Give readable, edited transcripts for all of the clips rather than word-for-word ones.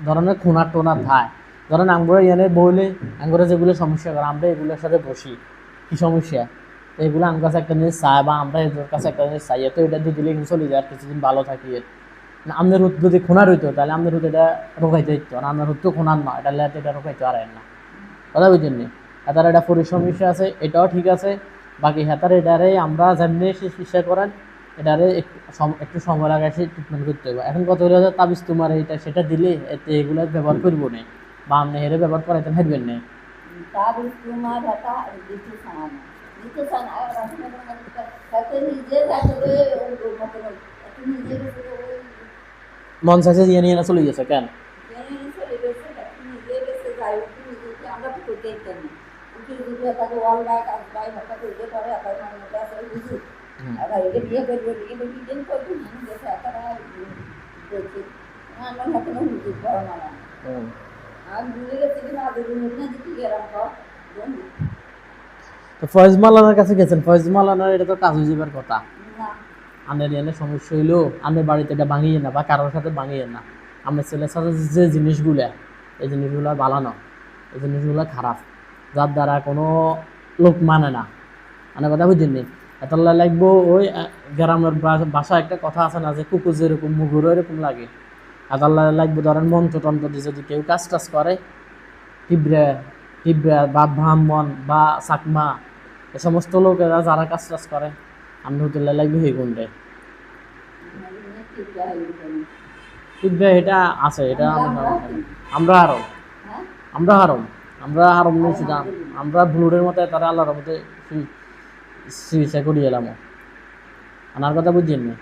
ধরনের খুনার টোনার ধায়, ধরেন আমরা এনে বইলে আমরা যেগুলো সমস্যা করে আমরা এগুলোর সাথে বসি, কি সমস্যা তো এগুলো আমার কাছে একটা জিনিস চাই বা আমরা এদের কাছে একটা জিনিস চাই, তো এটা দিয়ে দিলে কিন্তু চলে যায় আর কিছুদিন ভালো থাকি। আমাদের হুত যদি খুনার হইতো তাহলে আমাদের হুত এটা রোগাইতে হইতো, আর আমাদের হুত তো খুনার নয়, এটা লেতে এটা রোগাইতে পারে না। কথা বুঝছেন নি? হেতার এটা সমস্যা আছে, এটাও ঠিক আছে। বাকি হেতার এটারে আমরা যেমনি চিকিৎসা করেন এটারে একটু সময় লাগাই ট্রিটমেন্ট করতে হবে। এখন কত হলো তাবিজ তোমার এটা সেটা দিলে এতে এগুলো ব্যবহার করবো না বা আপনি হেরে ব্যবহার করাইতে হারবেন না। তাবিজ তোমার হেতা দিতে চান দিতে চান আর তাতে নিজে আসলে ওই মতো নিজে মন চাইছে দিয়ে নিয়ে না চলে গেছে কেন? চলে গেছে নিজে গেছে যাই নিজেকে আমরা তো করতে চাই না উঠে যদি তাকে ওয়াল গায়ে কাজ গায়ে হাতা করতে পারে তার মানে আছে বুঝি আর এটা বিয়ে করবে কিন্তু বিয়ে করবে না গেছে তারা বলছে আমার হাতে না হুজুর বড় মানা আর ভুলে গেছে কি না দেবো না দিতে গেলাম তো ফয়েজ মাওলানার কাছে গেছেন, ফয়েজ মাওলানার এটা তো কাজ হয়ে যাবার কথা। না আপনার এনে সমস্যা হইলো আপনার বাড়িতে এটা ভাঙিয়ে না বা কারোর সাথে ভাঙিয়ে না, আপনার ছেলের সাথে যে জিনিসগুলো এই জিনিসগুলো ভালো না, এই জিনিসগুলো খারাপ, যার দ্বারা কোনো লোক মানে না। মানে কথা বুঝিনি? এতলা লাগবো ওই গ্রামের বাসা একটা কথা আছে না যে কুকুর যেরকম মুগুরও এরকম লাগে। এতলা লাগবো ধরেন মন্ত্র তন্ত্র দিয়ে যদি কেউ কাজ টাজ করে টিবরা টিবরা বা ব্রাহ্মণ বা চাকমা এ সমস্ত লোকেরা যারা কাজ টাজ করে আমি হোটেলে লাগবে সেই গুণটাই টিবরা এটা আছে, এটা আমরা হারম আমরা হারম আমরা হারম নিয়েছি না, আমরা ব্লুডের মতো তারা আল্লাহর মধ্যে চিকিৎসা করি এলাম। আনার কথা বুঝছেন না?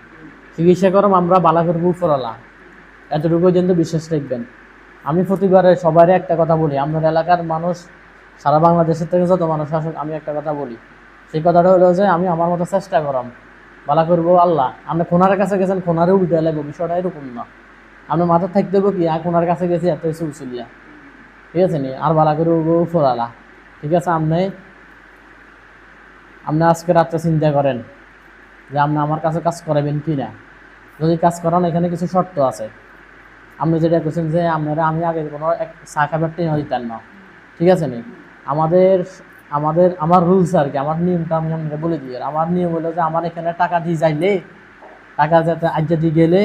চিকিৎসা করম আমরা বালা করবো ফরলা, এতটুকু পর্যন্ত বিশ্বাস রাখবেন। আমি প্রতিবারে সবারই একটা কথা বলি, আপনার এলাকার মানুষ সারা বাংলাদেশের থেকে যত মানুষ আসুক আমি একটা কথা বলি, সেই কথাটা হলো যে আমি আমার মতো চেষ্টা করাম বালা করবো আল্লাহ। আপনি খোনার কাছে গেছেন খোনারে উল্টে লাগবো, বিষয়টা এরকম না। আপনার মাথা থাকতে হবে কি খোনার কাছে গেছি এত কিছু উচুলিয়া, ঠিক আছে নি? আর বালা করবো ফোরালা, ঠিক আছে? আপনি আপনি আজকে রাত্রে চিন্তা করেন যে আপনি আমার কাছে কাজ করাবেন কি না। যদি কাজ করান এখানে কিছু শর্ত আছে। আপনি যেটা করছেন যে আপনারা আমি আগে কোনো চা খাবার টেনে দিতেন না, ঠিক আছে নি? আমাদের আমাদের আমার রুলস আর কি, আমার নিয়মটা আমি আপনাকে বলে দিই। আমার নিয়ম হলো যে আমার এখানে টাকা দিয়ে যাইলে টাকা যাতে আজ দিয়ে গেলে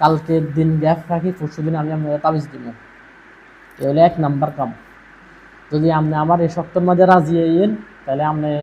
কালকের দিন গ্যাপ রাখি, পরশু দিন আমি আপনাকে তাবিজ দিব। এ হলো 1 নাম্বার কাম। যদি আপনি আমার এই শক্তর মাঝে রাজি হইয়েন তাহলে আপনি